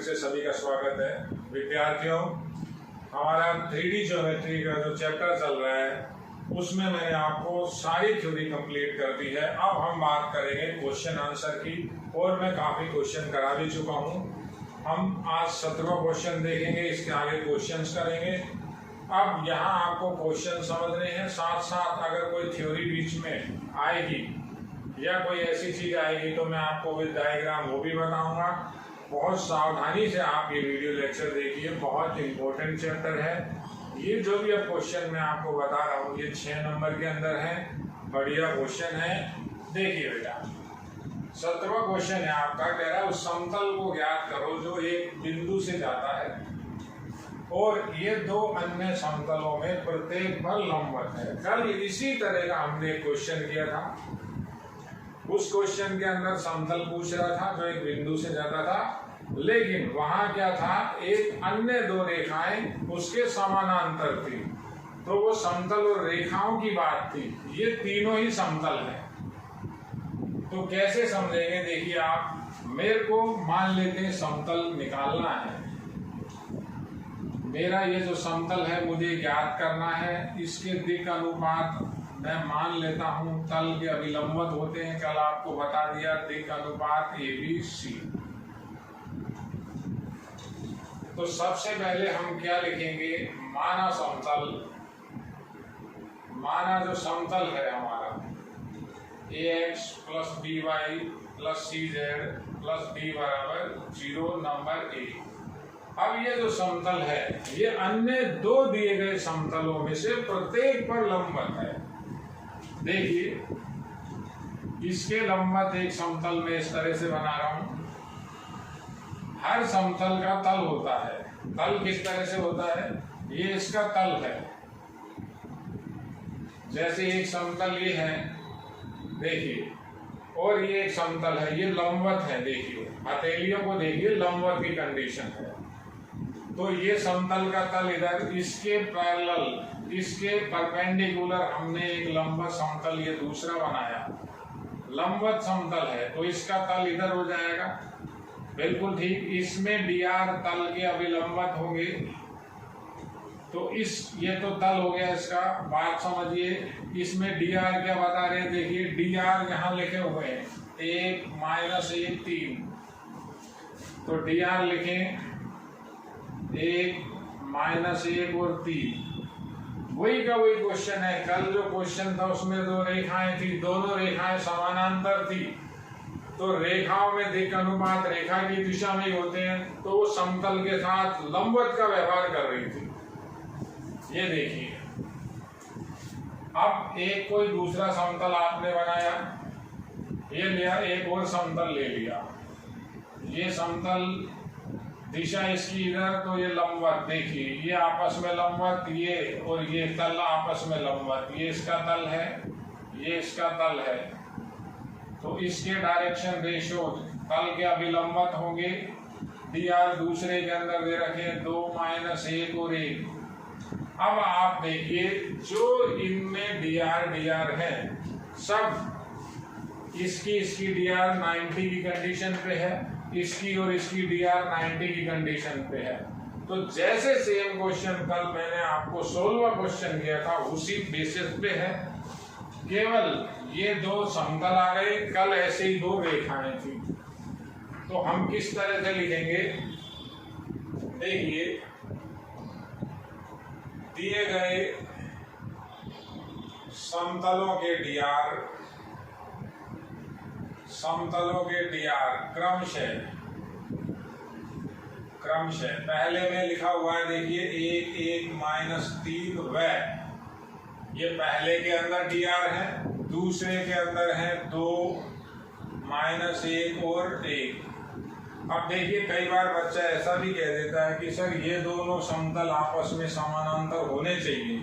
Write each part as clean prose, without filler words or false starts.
से सभी का स्वागत है। विद्यार्थियों, हमारा 3D ज्योमेट्री का जो चैप्टर चल रहा है उसमें मैंने आपको सारी थ्योरी कंप्लीट कर दी है। अब हम बात करेंगे क्वेश्चन आंसर की, और मैं काफ़ी क्वेश्चन करा भी चुका हूँ। हम आज 17वां क्वेश्चन देखेंगे, इसके आगे क्वेश्चंस करेंगे। अब यहाँ आपको क्वेश्चन समझने हैं, साथ साथ अगर कोई थ्योरी बीच में आएगी या कोई ऐसी चीज़ आएगी तो मैं आपको विद डायग्राम वो भी बताऊंगा। बहुत सावधानी से आप ये वीडियो लेक्चर देखिए, बहुत इंपॉर्टेंट चैप्टर है। ये जो भी अब क्वेश्चन मैं आपको बता रहा हूँ ये 6 नंबर के अंदर है, बढ़िया क्वेश्चन है। देखिए बेटा, 17वां क्वेश्चन है आपका, कह रहा है उस समतल को ज्ञात करो जो एक बिंदु से जाता है और ये दो अन्य समतलों में प्रत्येक पर लंबवत है। कल इसी तरह का हमने एक क्वेश्चन किया था। उस क्वेश्चन के अंदर समतल पूछ रहा था जो एक बिंदु से जाता था, लेकिन वहां क्या था, एक अन्य दो रेखाएं उसके समानांतर थी, तो वो समतल और रेखाओं की बात थी। ये तीनों ही समतल हैं। तो कैसे समझेंगे, देखिए आप, मेरे को मान लेते हैं समतल निकालना है। मेरा ये जो समतल है मुझे ज्ञात करना है, इसके दिक् अनुपात मैं मान लेता हूं तल के अभिलंबत होते हैं। कल आपको बता दिया दिक् अनुपात ABC। तो सबसे पहले हम क्या लिखेंगे, माना समतल, माना जो समतल है हमारा AX + BY + CZ + D = 0 number A। अब ये जो समतल है ये अन्य दो दिए गए समतलों में से प्रत्येक पर लंबवत है। देखिए, इसके लंबवत एक समतल में इस तरह से बना रहा हूं। हर समतल का तल होता है। तल किस तरह से होता है, ये इसका तल है। जैसे एक समतल ये है, देखिए, और ये एक समतल है, ये लंबवत है। देखिए हथेलियों को देखिए, लंबवत की कंडीशन है। तो ये समतल का तल इधर, इसके पैरेलल, इसके परपेंडिकुलर हमने एक लंबवत समतल ये दूसरा बनाया। लंबवत समतल है तो इसका तल इधर हो जाएगा, बिल्कुल ठीक। इसमें DR तल के अभिलंबत होंगे। तो ये तो तल हो गया इसका, बात समझिए। इसमें DR क्या बता रहे हैं, देखिए DR यहाँ लिखे हुए हैं 1 - 1 3। तो DR लिखें 1 - 1 और 3। वही का वही क्वेश्चन है। कल जो क्वेश्चन था उसमें दो रेखाएं थी, दोनों रेखाएं समानांतर थी। तो रेखाओं में दिक् अनुपात रेखा की दिशा में ही होते हैं, तो वो समतल के साथ लंबवत का व्यवहार कर रही थी। ये देखिए, अब एक कोई दूसरा समतल आपने बनाया, ये लिया, एक और समतल ले लिया। ये समतल दिशा इसकी इधर, तो ये लंबवत, देखिए ये आपस में लंबवत, ये और ये तल आपस में लंबवत। ये इसका तल है, ये इसका तल है। तो इसके डायरेक्शन रेशियो तल के अभिलंबत होंगे। DR दूसरे के अंदर दे रखे 2 - 1 और 1। अब आप देखिए, जो इनमें DR है सब, इसकी DR 90 की कंडीशन पे है, इसकी और इसकी DR 90 की कंडीशन पे है। तो जैसे सेम क्वेश्चन कल मैंने आपको 16वां क्वेश्चन किया था उसी बेसिस पे है, केवल ये दो समतल आ गए, कल ऐसे ही दो रेखाएं थी। तो हम किस तरह से लिखेंगे, देखिए दिए गए समतलों के DR क्रमशः पहले में लिखा हुआ है, देखिए 1 1 - 3 व, ये पहले के अंदर DR है, दूसरे के अंदर है 2 - 1 और 1। अब देखिए, कई बार बच्चा ऐसा भी कह देता है कि सर ये दोनों समतल आपस में समानांतर होने चाहिए,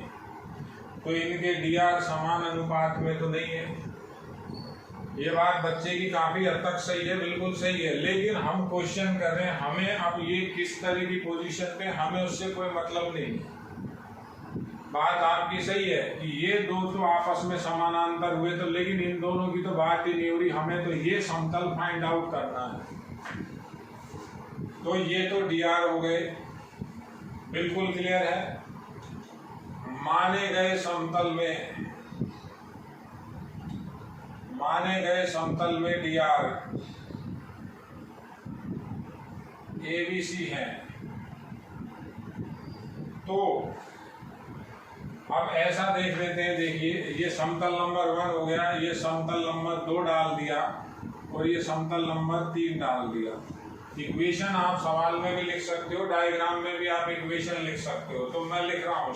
तो इनके DR समान अनुपात में तो नहीं है। ये बात बच्चे की काफी हद तक सही है, बिल्कुल सही है, लेकिन हम क्वेश्चन कर रहे हैं, हमें अब ये किस तरह की पोजीशन पे, हमें उससे कोई मतलब नहीं। बात आपकी सही है कि ये दो तो आपस में समानांतर हुए, तो लेकिन इन दोनों की तो बात ही नहीं हो रही, हमें तो ये समतल फाइंड आउट करना है। तो ये तो dr हो गए, बिल्कुल क्लियर है। माने गए समतल में dr ABC है। तो अब ऐसा देख लेते हैं, देखिए ये समतल नंबर 1 हो गया, ये समतल नंबर 2 डाल दिया और ये समतल नंबर 3 डाल दिया। इक्वेशन आप सवाल में भी लिख सकते हो, डायग्राम में भी आप इक्वेशन लिख सकते हो। तो मैं लिख रहा हूं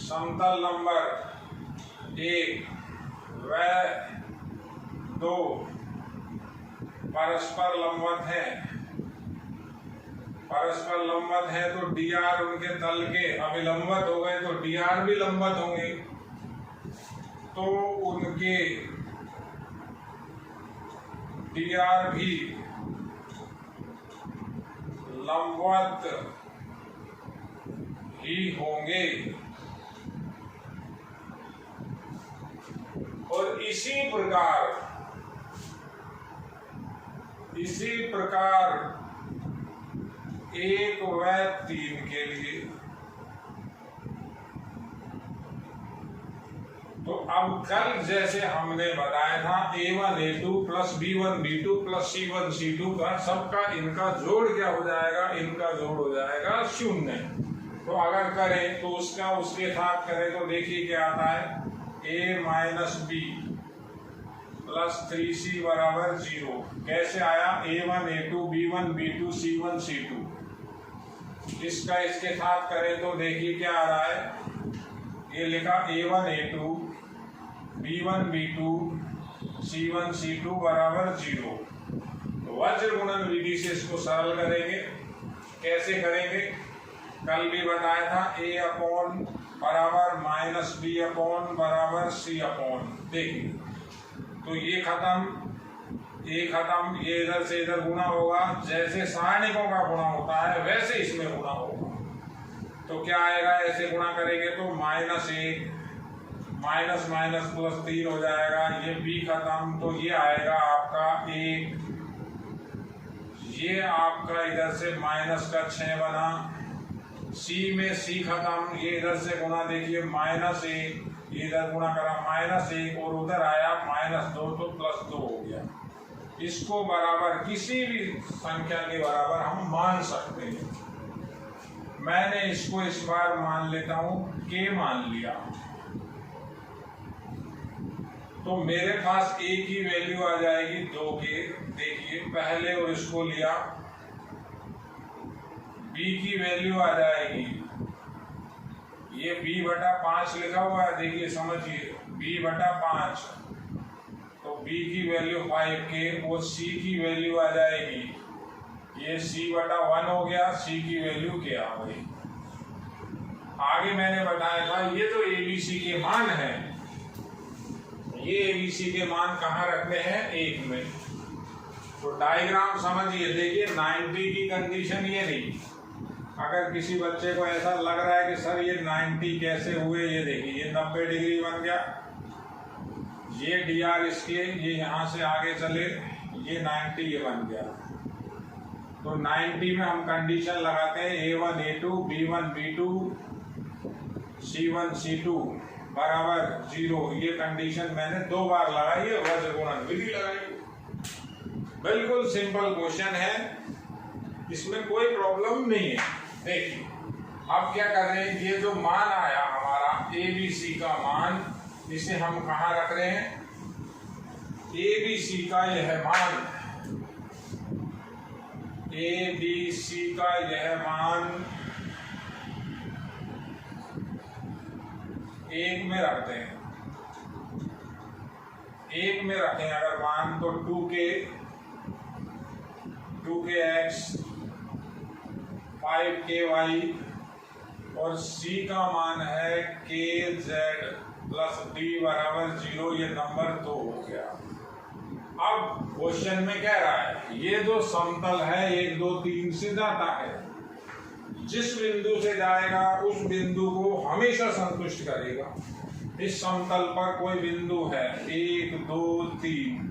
समतल नंबर 1 व 2 परस्पर लंबवत है तो dr उनके तल के अभिलंबत हो गए तो dr भी लंबवत होंगे, तो उनके dr भी लंबवत ही होंगे। और इसी प्रकार 1 व 3 के लिए। तो अब कल जैसे हमने बताया था A1 A2 plus B1 B2 plus C1 C2 का सबका इनका जोड़ क्या हो जाएगा, इनका जोड़ हो जाएगा 0। तो अगर करें तो उसका उसके साथ करें तो देखिए क्या आता है, A minus B plus 3C बराबर 0। कैसे आया, A1 A2 B1 B2 C1 C2। इसका इसके साथ करें तो देखिए क्या आ रहा है, ये लिखा A1 A2 B1 B2 C1 C2 बराबर 0। तो वज्र गुणन विधि से इसको सरल करेंगे। कैसे करेंगे, कल भी बताया था, A अपॉन बराबर माइनस B अपॉन बराबर C अपॉन। देखिए तो ये खत्म, ये इधर से इधर गुणा होगा, जैसे सारणिकों का गुणा होता है वैसे इसमें गुणा होगा। तो क्या आएगा, ऐसे गुणा करेंगे तो -1 माइनस माइनस प्लस 3 हो जाएगा, ये B खत्म, तो ये आएगा आपका 1, ये आपका इधर से माइनस का 6 बना, C में C खत्म, ये इधर से गुणा देखिए -1, इधर गुणा करा -1 और उधर आया -2 तो +2 हो गया। इसको बराबर किसी भी संख्या के बराबर हम मान सकते हैं। मैंने इसको इस बार मान लेता हूं K मान लिया, तो मेरे पास A की वैल्यू आ जाएगी 2K। देखिए पहले और इसको लिया, B की वैल्यू आ जाएगी, ये B/5 लिखा हुआ है, देखिए समझिए B/5, तो B की वैल्यू 5K और C की वैल्यू आ जाएगी, ये C/1 हो गया, C की वैल्यू क्या आ गई। आगे मैंने बताया था ये तो ABC के मान है, ये ABC के मान कहाँ रखने हैं, 1 में। तो डायग्राम समझिए, देखिए 90 की कंडीशन ये नहीं। अगर किसी बच्चे को ऐसा लग रहा है कि सर ये 90 कैसे हुए, ये देखिए ये 90 डिग्री बन गया, ये dr इसके, ये यहाँ से आगे चले, ये 90 ये बन गया। तो 90 में हम कंडीशन लगाते हैं A1 A2 B1 B2 C1 C2 बराबर 0। ये कंडीशन मैंने 2 बार लगाई है, वज्र गुणन विधि लगाई। बिल्कुल सिंपल क्वेश्चन है, इसमें कोई प्रॉब्लम नहीं है। देखिए अब क्या कर रहे हैं, ये जो मान आया हमारा ABC का मान, इसे हम कहाँ रख रहे हैं, ABC का यह मान, ABC का यह मान 1 में रखते हैं। 1 में रखें अगर मान, तो 2kx 5ky और C का मान है kz प्लस d बराबर 0। ये नंबर 2 हो गया। अब क्वेश्चन में कह रहा है ये जो समतल है 1 2 3 से जाता है, जिस बिंदु से जाएगा उस बिंदु को हमेशा संतुष्ट करेगा। इस समतल पर कोई बिंदु है 1 2 3,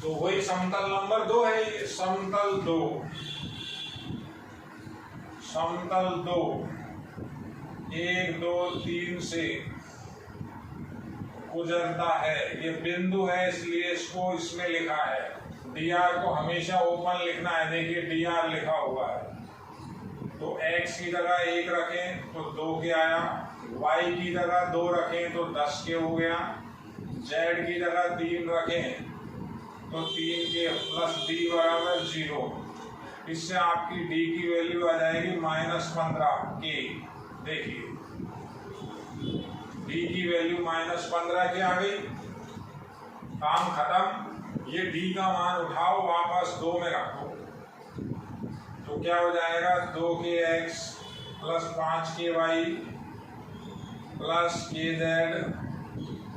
तो वही समतल नंबर 2 है, ये समतल 2, समतल 2 1 2 3 से गुजरता है। ये बिंदु है इसलिए इसको इसमें लिखा है। dr को हमेशा ओपन लिखना है। देखिए dr लिखा हुआ है, तो x की जगह 1 रखें तो 2 के आया, y की जगह 2 रखें तो 10 के हो गया, z की जगह 3 रखें तो 3 के प्लस d बराबर 0। इससे आपकी d की वैल्यू आ जाएगी -15 के। देखिए d की वैल्यू -15 के आ गई, काम खत्म। ये d का मान उठाओ वापस 2 में रखो तो क्या हो जाएगा, 2 के x प्लस 5 के y प्लस के z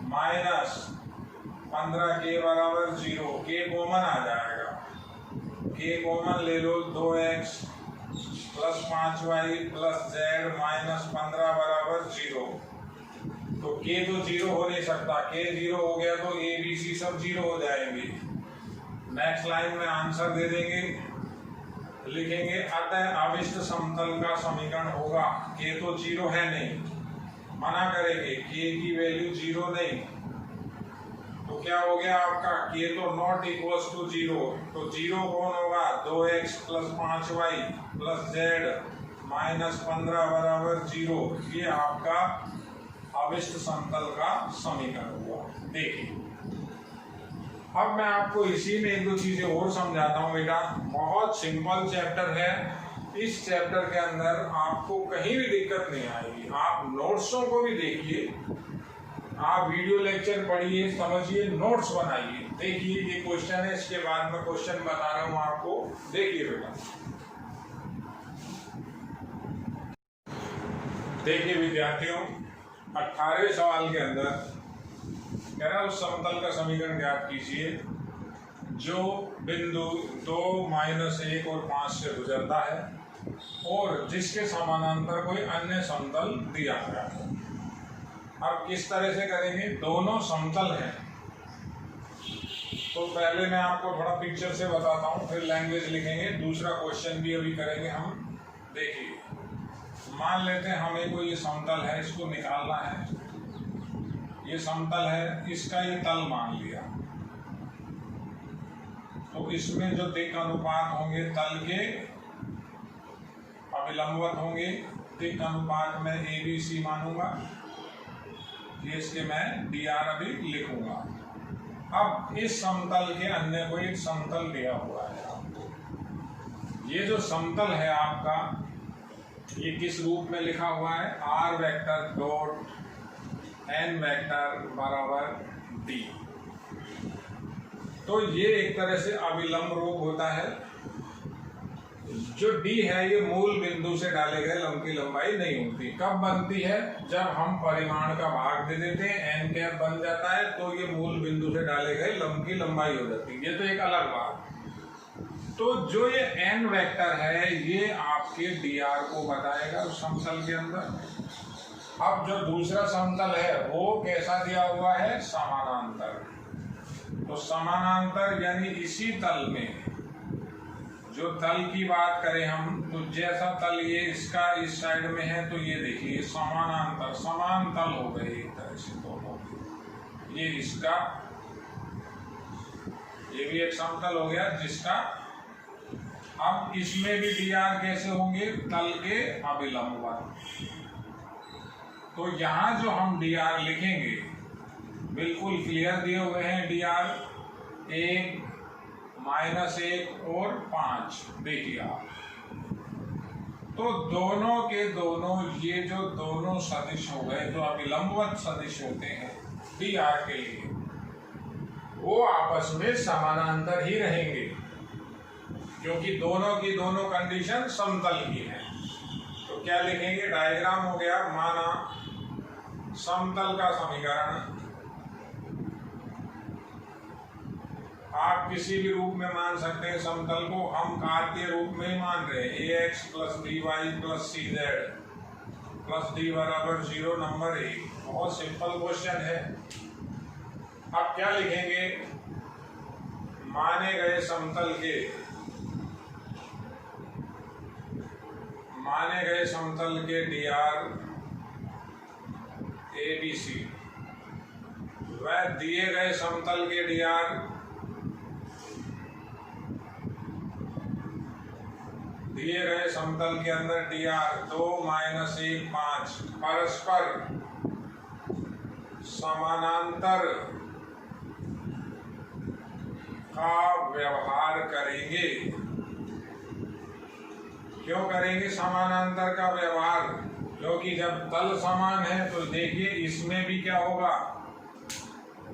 माइनस 15 के बराबर 0। के कॉमन आ जाएगा, के कॉमन ले लो, 2x plus 5y plus z minus 15 बराबर 0। तो के तो 0 हो नहीं सकता, के 0 हो गया तो ए बी सी सब 0 हो जाएंगे। नेक्स्ट लाइन में आंसर दे देंगे, लिखेंगे अतः अविष्ट समतल का समीकरण होगा। के तो 0 है नहीं, मना करेंगे, के की वैल्यू 0 नहीं, तो क्या हो गया आपका, के तो नॉट इक्वल्स टू 0। तो 0 कौन होगा, 2x plus 5y plus z minus 15 बराबर 0। ये आपका अविष्ट समतल का समीकरण हुआ। देखिए अब मैं आपको इसी में 1 2 चीजें और समझाता हूँ बेटा। बहुत सिंपल चैप्टर है, इस चैप्टर के अंदर आपको कहीं भी दिक्कत नहीं आएगी। आप नोट्सों को भी देखिए, आप वीडियो लेक्चर पढ़िए, समझिए, नोट्स बनाइए। देखिए ये क्वेश्चन है, इसके बाद में क्वेश्चन बता रहा हूँ आपको। देखिए बेटा, देखिए विद्यार्थियों, 18वें सवाल के अंदर कह रहा उस समतल का समीकरण ज्ञात कीजिए जो बिंदु 2 -1 और 5 से गुजरता है और जिसके समानांतर कोई अन्य समतल दिया गया है। अब किस तरह से करेंगे, दोनों समतल हैं तो पहले मैं आपको थोड़ा पिक्चर से बताता हूँ, फिर लैंग्वेज लिखेंगे। दूसरा क्वेश्चन भी अभी करेंगे हम। देखिए मान लेते हैं हमें कोई ये समतल है, इसको निकालना है। ये समतल है, इसका ये तल मान लिया, तो इसमें जो दिक् अनुपात होंगे तल के अभिलंबवत होंगे। दिक् अनुपात में ए बी सी मानूंगा, ये इसके मैं dr अभी लिखूंगा। अब इस समतल के अन्य कोई एक समतल दिया हुआ है आपको। ये जो समतल है आपका, ये किस रूप में लिखा हुआ है, r vector dot n vector बराबर d। तो ये एक तरह से अभिलंब रूप होता है। जो d है ये मूल बिंदु से डाले गए लंब की लंबाई नहीं होती। कब बनती है, जब हम परिमाण का भाग दे देते हैं, n कैप बन जाता है, तो ये मूल बिंदु से डाले गए लंब की लंबाई हो जाती है। ये तो एक अलग बात। तो जो ये n वेक्टर है ये आपके dr को बताएगा उस समतल के अंदर। अब जो दूसरा समतल है वो कैसा दिया हुआ है, समानांतर। तो समानांतर यानी इसी तल में, जो तल की बात करें हम, तो जैसा तल ये इसका इस साइड में है, तो ये देखिए समानांतर, समान तल हो गए एक तरह से दोनों। ये इसका, ये भी एक समतल हो गया जिसका। अब इसमें भी dr कैसे होंगे, तल के अभिलंबवत। तो यहां जो हम dr लिखेंगे बिल्कुल क्लियर दिए हुए हैं। dr 1 -1 और 5। देखिए आप, तो दोनों के दोनों ये जो दोनों सदिश हो गए, जो अभिलंबवत सदिश होते हैं dr के लिए, वो आपस में समानांतर ही रहेंगे क्योंकि दोनों की दोनों कंडीशन समतल की है। तो क्या लिखेंगे, डायग्राम हो गया, माना समतल का समीकरण आप किसी भी रूप में मान सकते हैं। समतल को हम कार्तीय रूप में ही मान रहे हैं, ax + by + cz + d बराबर 0। नंबर 1 बहुत सिंपल क्वेश्चन है। अब क्या लिखेंगे, माने गए समतल के dr ABC व दिए गए समतल के dr के अंदर dr 2 - 1 5 परस्पर समानांतर का व्यवहार करेंगे। क्यों करेंगे समानांतर का व्यवहार? क्योंकि जब तल समान है तो देखिए इसमें भी क्या होगा,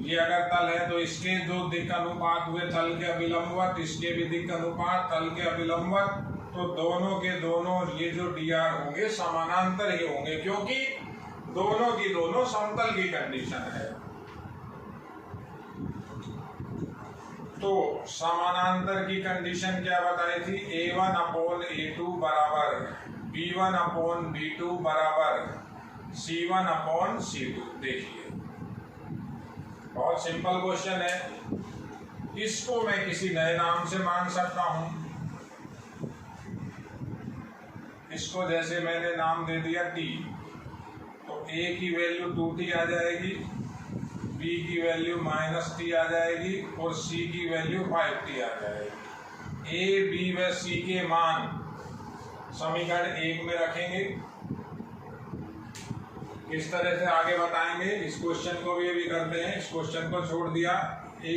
ये अगर तल है तो इसके जो दिक् अनुपात हुए तल के अभिलंबवत, इसके भी दिक् अनुपात तल के अभिलंबवत, तो दोनों के दोनों ये जो dr होंगे समानांतर ही होंगे, क्योंकि दोनों की दोनों समतल की कंडीशन है। तो समानांतर की कंडीशन क्या बताई थी? A1/A2 बराबर B1/B2 बराबर C1/C2। देखिए बहुत सिंपल क्वेश्चन है, इसको मैं किसी नए नाम से मान सकता हूं। इसको जैसे मैंने नाम दे दिया T, तो A की वैल्यू 2T आ जाएगी, B की वैल्यू -T आ जाएगी और C की वैल्यू 5T आ जाएगी। A, B व C के मान समीकरण 1 में रखेंगे। किस तरह से आगे बताएंगे, इस क्वेश्चन को भी अभी करते हैं। इस क्वेश्चन को छोड़ दिया, A,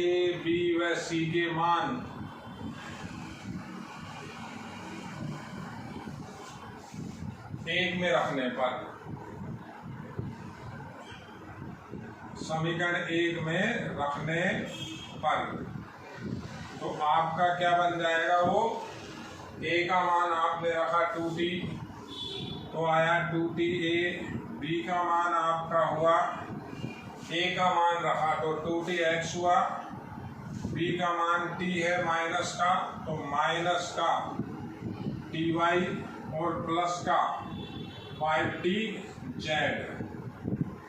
B व C के मान एक में रखने पर, समीकरण 1 में रखने पर, तो आपका क्या बन जाएगा? वो A का मान आपने रखा 2T, तो आया 2TA। B का मान आपका हुआ, A का मान रखा तो 2TX हुआ, B का मान T है माइनस का, तो माइनस का TY और प्लस का 5TZ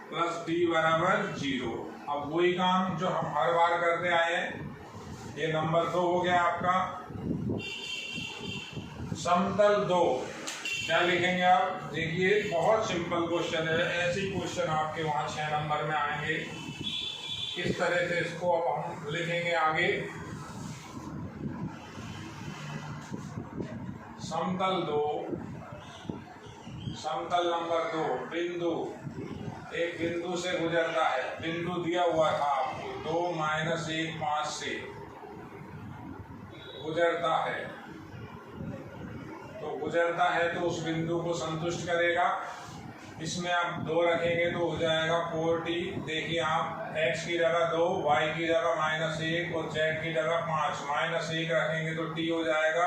प्लस D बराबर 0। अब वही काम जो हम हर बार करते आए हैं। ये नंबर 2 हो गया आपका। समतल 2 क्या लिखेंगे आप? देखिए बहुत सिंपल क्वेश्चन है, ऐसे क्वेश्चन आपके वहाँ 6 नंबर में आएंगे। किस तरह से इसको अब हम लिखेंगे आगे? समतल 2, समतल नंबर 2, बिंदु, एक बिंदु से गुजरता है। बिंदु दिया हुआ था आपको 2 - 1 5 से गुजरता है, तो गुजरता है तो उस बिंदु को संतुष्ट करेगा। इसमें आप 2 रखेंगे तो हो जाएगा 4T। देखिए आप x की जगह 2, y की जगह -1 और z की जगह 5। -1 रखेंगे तो t हो जाएगा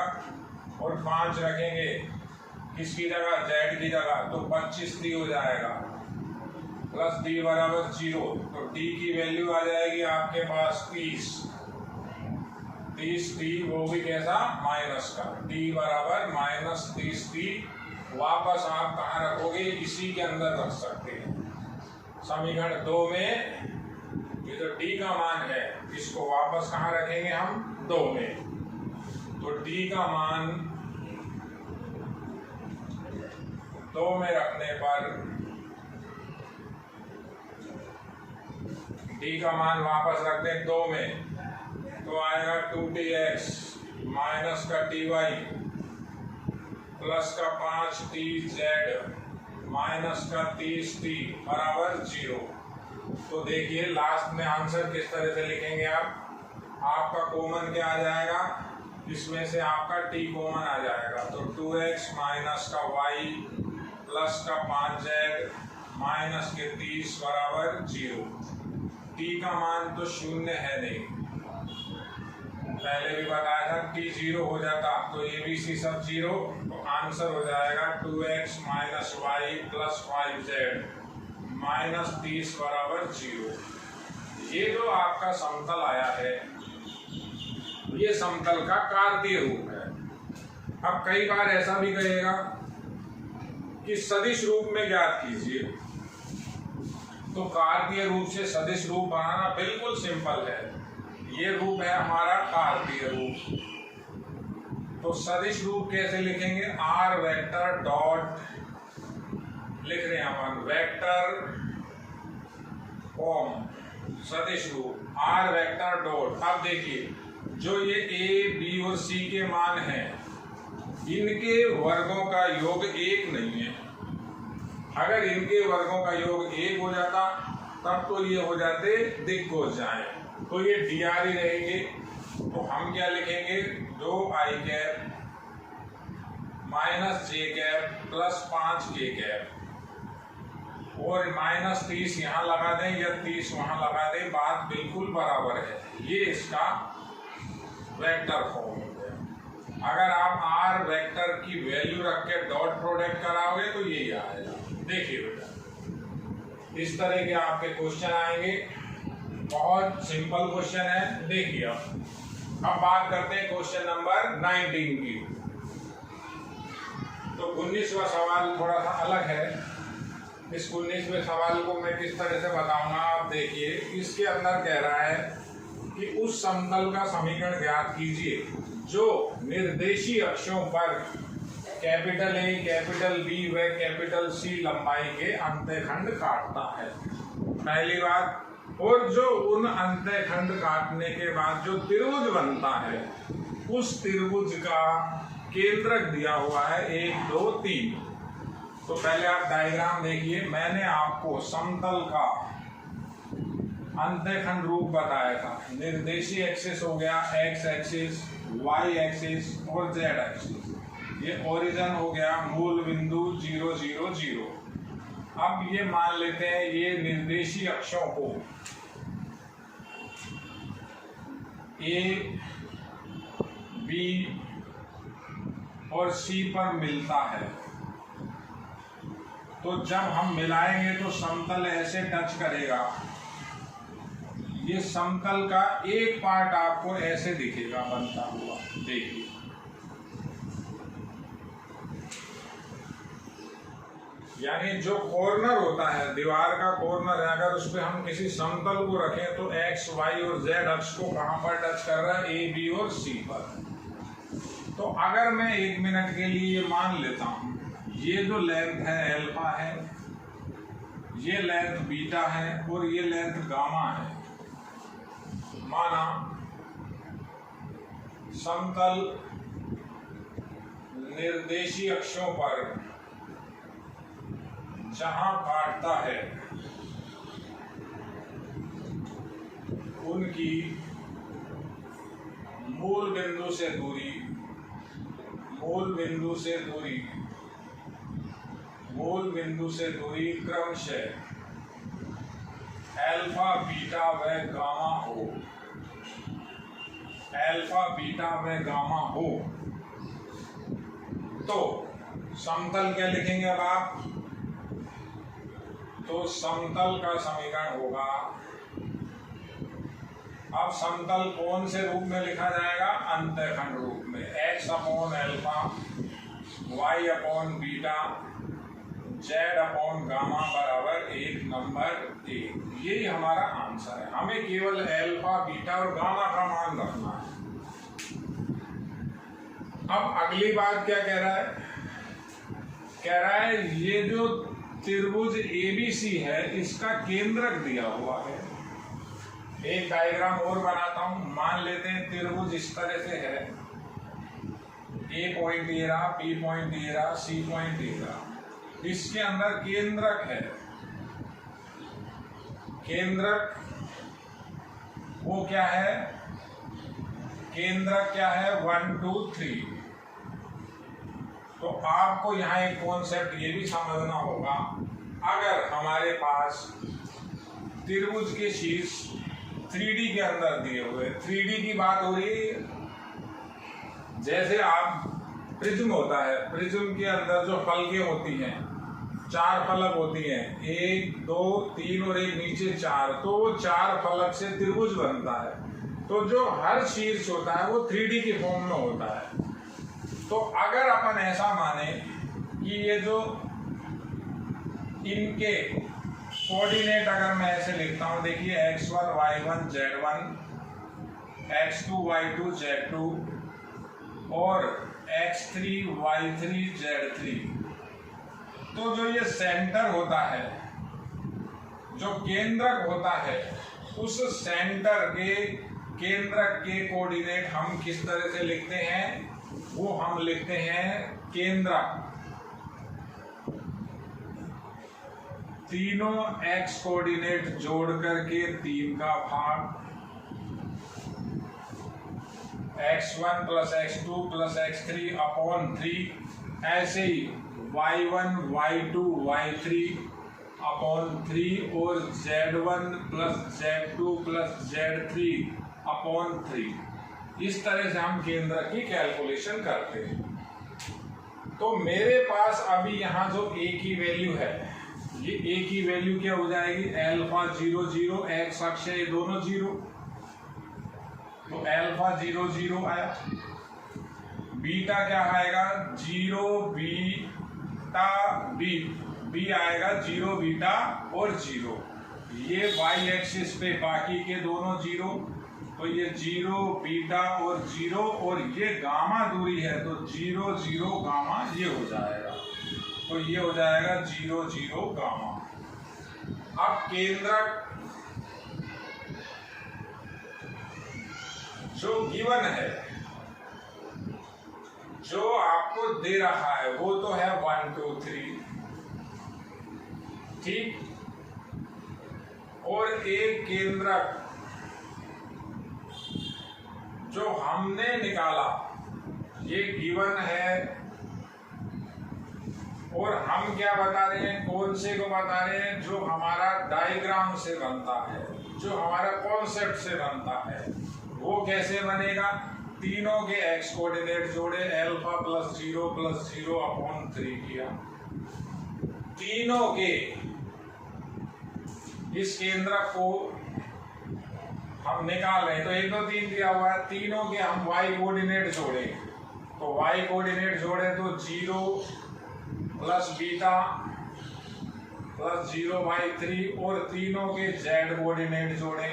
और 5 रखेंगे किसकी जगह? z की जगह, तो 25t हो जाएगा प्लस d बराबर 0। तो t की वैल्यू आ जाएगी आपके पास 30t, वो भी कैसा? माइनस का। d बराबर -30t। वापस आप कहाँ रखोगे? इसी के अंदर रख सकते हैं। समीकरण 2 में ये जो d का मान है, इसको वापस कहाँ रखेंगे हम? 2 में। तो d का मान 2 में रखने पर d का मान वापस रख दें 2 में, तो आएगा 2TX माइनस का TY प्लस का 5TZ माइनस का 30T बराबर 0। तो देखिए लास्ट में आंसर किस तरह से लिखेंगे आप? आपका कॉमन क्या आ जाएगा? इसमें से आपका T कॉमन आ जाएगा, तो 2X माइनस का Y प्लस का 5Z माइनस के 30 बराबर 0। T का मान तो 0 है नहीं, पहले भी बताया था। T 0 हो जाता तो ABC सब 0, तो आंसर हो जाएगा 2X minus Y plus 5Z minus 30 बराबर 0। ये जो आपका समतल आया है, ये समतल का कार्तीय रूप है। अब कई बार ऐसा भी कहेगा कि सदिश रूप में ज्ञात कीजिए, तो कार्तीय रूप से सदिश रूप बनाना बिल्कुल सिंपल है। ये रूप है हमारा कार्तीय रूप। तो सदिश रूप कैसे लिखेंगे? आर वेक्टर डॉट लिख रहे हैं अपन, वेक्टर फॉर्म सदिश रूप आर वेक्टर डॉट। अब देखिए जो ये ए बी और सी के मान हैं, इनके वर्गों का योग एक नहीं है। अगर इनके वर्गों का योग एक हो जाता तब तो ये हो जाते दिग्गोजाएं, तो ये dr ही रहेंगे। तो हम क्या लिखेंगे? 2i cap minus j cap plus 5k cap, और माइनस 30 यहाँ लगा दें या 30 वहां लगा दें, बात बिल्कुल बराबर है। ये इसका वेक्टर फॉर्म हो गया। अगर आप आर वेक्टर की वैल्यू रख के डॉट प्रोडक्ट कराओगे तो यही आएगा। देखिए बेटा, इस तरह के आपके क्वेश्चन आएंगे, बहुत सिंपल क्वेश्चन है। देखिए अब बात करते हैं क्वेश्चन नंबर 19 की। तो 19वां सवाल थोड़ा सा अलग है। इस 19वें सवाल को मैं किस तरह से बताऊंगा, आप देखिए। इसके अंदर कह रहा है कि उस समतल का समीकरण ज्ञात कीजिए जो निर्देशीय अक्षों पर कैपिटल ए, कैपिटल बी व कैपिटल सी लंबाई के अंतःखंड काटता है। पहली बात, और जो उन अंतःखंड काटने के बाद जो त्रिभुज बनता है, उस त्रिभुज का केंद्रक दिया हुआ है 1 2 3। तो पहले आप डायग्राम देखिए। मैंने आपको समतल का अंतःखंड रूप बताया था। निर्देशीय एक्सिस हो गया x एक्सिस, y एक्सिस और z एक्सिस। ये ओरिजिन हो गया मूल बिंदु 0 0 0। अब ये मान लेते हैं ये निर्देशीय अक्षों को A, B और C पर मिलता है। तो जब हम मिलाएंगे तो समतल ऐसे टच करेगा। ये समतल का एक पार्ट आपको ऐसे दिखेगा बनता हुआ, देखिए। यानी जो कॉर्नर होता है, दीवार का कॉर्नर है, अगर उस पर हम किसी समतल को रखें तो x, y और z अक्ष को कहां पर टच कर रहा है? A, B और C पर। तो अगर मैं 1 मिनट के लिए ये मान लेता हूं, ये जो लेंथ है अल्फा है, ये लेंथ बीटा है और ये लेंथ गामा है। माना समतल निर्देशीय अक्षों पर जहां काटता है उनकी मूल बिंदु से दूरी क्रमशः अल्फा बीटा व गामा हो। तो समतल क्या लिखेंगे अब आप? तो समतल का समीकरण होगा, अब समतल कौन से रूप में लिखा जाएगा? अंतःखंड रूप में। x upon alpha, y upon beta, z upon gamma बराबर 1 नंबर 1। यही हमारा आंसर है। हमें केवल अल्फा, बीटा और गामा का मान रखना है। अब अगली बात क्या कह रहा है? कह रहा है ये जो त्रिभुज ABC है, इसका केंद्रक दिया हुआ है। एक डायग्राम और बनाता हूं। मान लेते हैं त्रिभुज इस तरह से है, A पॉइंट दे रहा, B पॉइंट दे रहा, C पॉइंट दे रहा। इसके अंदर केंद्रक है। केंद्रक वो क्या है? केंद्रक क्या है? 1 2 3। तो आपको यहाँ एक कॉन्सेप्ट ये भी समझना होगा, अगर हमारे पास त्रिभुज के शीर्ष 3D के अंदर दिए हुए, 3D की बात हो रही है। जैसे आप प्रिज्म होता है, प्रिज्म के अंदर जो फलकें होती हैं, 4 फलक होती हैं, 1 2 3 और एक नीचे 4, तो वो 4 फलक से त्रिभुज बनता है। तो जो हर शीर्ष होता है वो 3D के फॉर्म में होता है। तो अगर अपन ऐसा माने कि ये जो इनके कोऑर्डिनेट अगर मैं ऐसे लिखता हूं, देखिए x1 y1 z1 x2 y2 z2 और x3 y3 z3। तो जो ये सेंटर होता है, जो केंद्रक होता है, उस सेंटर के केंद्रक के कोऑर्डिनेट हम किस तरह से लिखते हैं? वो हम लिखते हैं केंद्रक। तीनों x कोऑर्डिनेट जोड़ करके 3 का भाग, x1 plus x2 plus x3 upon 3, ऐसे ही y1 y2 y3 अपॉन 3 और z1 plus z2 plus z3 upon 3। इस तरह से हम केंद्र की कैलकुलेशन करते हैं। तो मेरे पास अभी यहाँ जो a की वैल्यू है, ये a की वैल्यू क्या हो जाएगी? अल्फा 0 0, x अक्ष है, ये दोनों 0, तो अल्फा 0 0 आया। बीटा क्या आएगा? 0 बीटा बी आएगा 0 बीटा और 0। ये y एक्सिस पे बाकी के दोनों 0, तो ये 0 बीटा और 0, और ये गामा दूरी है तो 0 0 गामा ये हो जाएगा, तो ये हो जाएगा 0 0 गामा। अब केंद्रक जो गिवन है, जो आपको दे रहा है, वो तो है 1 2 3, ठीक। और एक केंद्रक जो हमने निकाला, ये गिवन है, और हम क्या बता रहे हैं? कौन से को बता रहे हैं? जो हमारा डायग्राम से बनता है, जो हमारा कॉन्सेप्ट से बनता है। वो कैसे बनेगा? तीनों के x कोऑर्डिनेट जोड़े, अल्फा प्लस 0 अपॉन 3 किया, तीनों के इस केंद्रक को हम निकाल रहे हैं, तो 1 2 3 दिया हुआ है, तीनों के हम y कोऑर्डिनेट जोड़े, तो y कोऑर्डिनेट जोड़े तो 0 प्लस बीटा प्लस 0/3, और तीनों के z कोऑर्डिनेट जोड़े,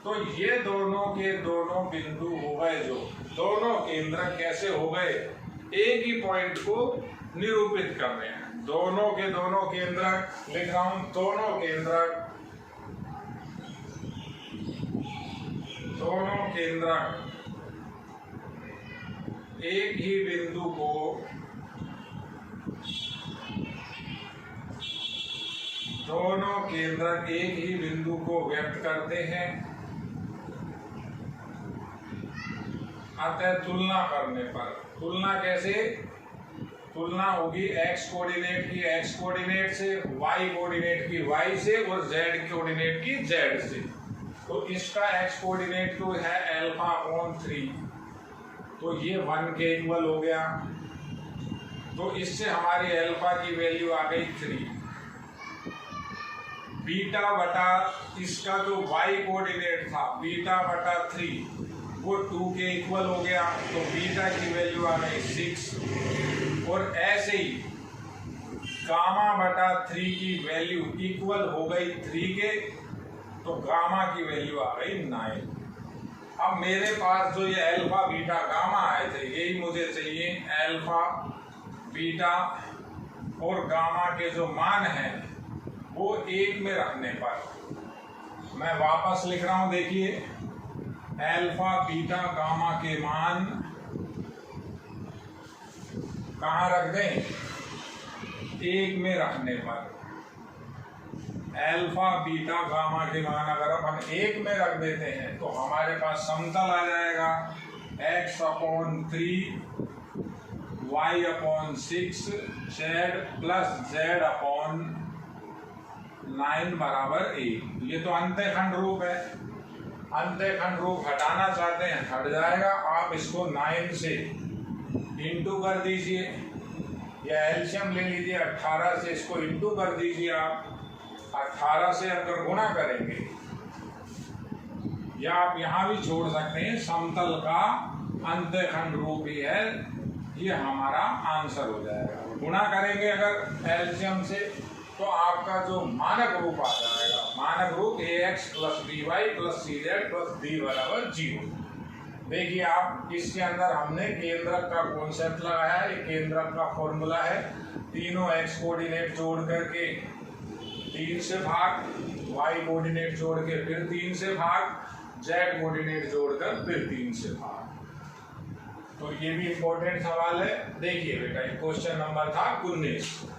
तो ये दोनों के दोनों बिंदु हो गए। जो दोनों केंद्रक कैसे हो गए? एक ही पॉइंट को निरूपित कर रहे हैं। दोनों के दोनों केंद्रक लिख रहा हूं, दोनों केंद्रक एक ही बिंदु को दोनों केंद्रक एक ही बिंदु को व्यक्त करते हैं। अतः तुलना करने पर, तुलना कैसे? तुलना होगी x कोऑर्डिनेट की x कोऑर्डिनेट से, y कोऑर्डिनेट की y से, और z कोऑर्डिनेट की z से। तो इसका x कोऑर्डिनेट तो है अल्फा अपॉन 3, तो ये 1 के इक्वल हो गया, तो इससे हमारी अल्फा की वैल्यू आ गई 3। बीटा बटा इसका जो y कोऑर्डिनेट था, बीटा बटा 3, वो 2 के इक्वल हो गया, तो बीटा की वैल्यू आ गई 6। और ऐसे ही गामा बटा 3 की वैल्यू इक्वल हो गई 3 के, तो गामा की वैल्यू आ गई 9। अब मेरे पास जो ये अल्फा बीटा गामा आए थे, यही मुझे चाहिए। अल्फा बीटा और गामा के जो मान हैं, वो 1 में रखने पर मैं वापस लिख रहा हूं, देखिए अल्फा बीटा गामा के मान कहाँ रख दें? 1 में रखने पर अल्फा बीटा गामा के मान अगर हम 1 में रख देते हैं, तो हमारे पास समतल आ जाएगा x upon 3 y upon 6 z plus z upon 9 बराबर 1। ये तो अंतःखंड रूप है, अंतःखंड रूप हटाना चाहते हैं हट जाएगा। आप इसको 9 से इंटू कर दीजिए, या एलसीएम ले लीजिए, 18 से इसको इंटू कर दीजिए। आप 18 से अगर गुणा करेंगे, या आप यहाँ भी छोड़ सकते हैं, समतल का अंतःखंड रूप ही है, ये हमारा आंसर हो जाएगा। गुणा करेंगे अगर एलसीएम से, तो आपका जो मानक रूप आ जाएगा, मानक रूप ax plus by plus cz plus d बराबर 0। देखिए आप, इसके अंदर हमने केंद्रक का कॉन्सेप्ट लगाया है, ये केंद्रक का फॉर्मूला है, तीनों x कोऑर्डिनेट जोड़ करके 3 से भाग, y कोऑर्डिनेट जोड़ के फिर 3 से भाग, z कोऑर्डिनेट जोड़कर फिर 3 से भाग। तो ये भी इंपॉर्टेंट सवाल है। देखिए बेटा, क्वेश्चन नंबर था 19।